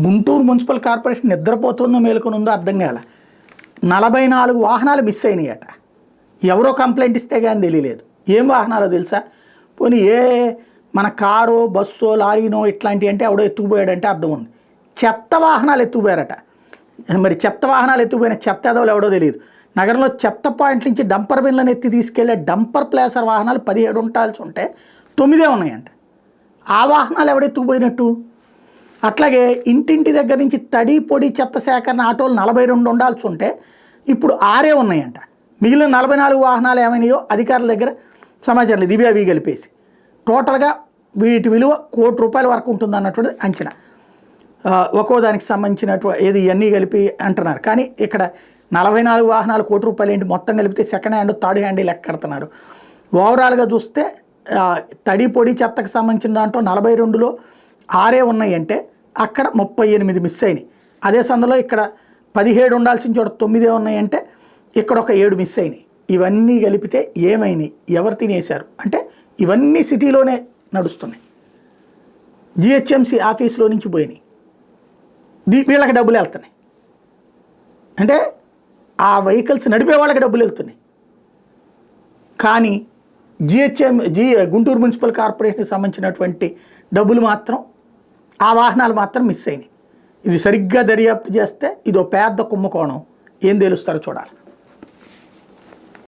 Guntur municipal corporation నిద్రపోతుందో మేలుకొనుందో అర్థం కాల. 44 వాహనాలు మిస్ అయినాయట. ఎవరో కంప్లైంట్ ఇస్తే కానీ తెలియలేదు. ఏం వాహనాలో తెలుసా? పోనీ మన కారో బస్సో లారీనో ఇట్లాంటివి అంటే ఎవడో ఎత్తుకుపోయాడంటే అర్థం ఉంది. చెత్త వాహనాలు ఎత్తుకుపోయారట. మరి చెత్త వాహనాలు ఎత్తుకుపోయిన చెత్త ఎదవలు ఎవడో తెలియదు. నగరంలో చెత్త పాయింట్ నుంచి డంపర్ బిన్లను ఎత్తి తీసుకెళ్లే డంపర్ ప్లేసర్ వాహనాలు 17 ఉండాల్సి ఉంటే 9 ఉన్నాయంట. ఆ వాహనాలు ఎవడెత్తుకుపోయినట్టు? అట్లాగే ఇంటింటి దగ్గర నుంచి తడి పొడి చెత్త సేకరణ ఆటోలు 42 ఉండాల్సి ఉంటే ఇప్పుడు 6 ఉన్నాయంట. మిగిలిన 44 వాహనాలు ఏమైనాయో అధికారుల దగ్గర సమాచారం లేదు. ఇవి అవి కలిపేసి టోటల్గా వీటి విలువ ₹1 కోటి వరకు ఉంటుంది అన్నటువంటి అంచనా. ఒక్కో దానికి సంబంధించినటువంటి ఇవన్నీ కలిపి అంటున్నారు. కానీ ఇక్కడ 44 వాహనాలు ₹1 కోటి ఏంటి, మొత్తం కలిపితే సెకండ్ హ్యాండ్ థర్డ్ హ్యాండ్ లెక్క కడుతున్నారు. ఓవరాల్గా చూస్తే తడి పొడి చెత్తకు సంబంధించిన దాంట్లో 42లో 6 ఉన్నాయి అంటే అక్కడ 38 మిస్ అయినాయి. అదే సందులో ఇక్కడ 17 ఉండాల్సిన చోట 9 ఉన్నాయంటే ఇక్కడ ఒక 7 మిస్ అయినాయి. ఇవన్నీ కలిపితే ఏమైనాయి, ఎవరు తినేశారు అంటే ఇవన్నీ సిటీలోనే నడుస్తున్నాయి. జిహెచ్ఎంసీ ఆఫీస్లో నుంచి పోయినాయి. వీళ్ళకి డబ్బులు వెళ్తున్నాయి అంటే ఆ వెహికల్స్ నడిపే వాళ్ళకి డబ్బులు వెళ్తున్నాయి. కానీ గుంటూరు మున్సిపల్ కార్పొరేషన్కి సంబంధించినటువంటి డబ్బులు మాత్రం ఆ వాహనాలు మాత్రం మిస్ అయినాయి. ఇది సరిగ్గా దర్యాప్తు చేస్తే ఇదో పెద్ద కుంభకోణం. ఏం తెలుస్తారో చూడాలి.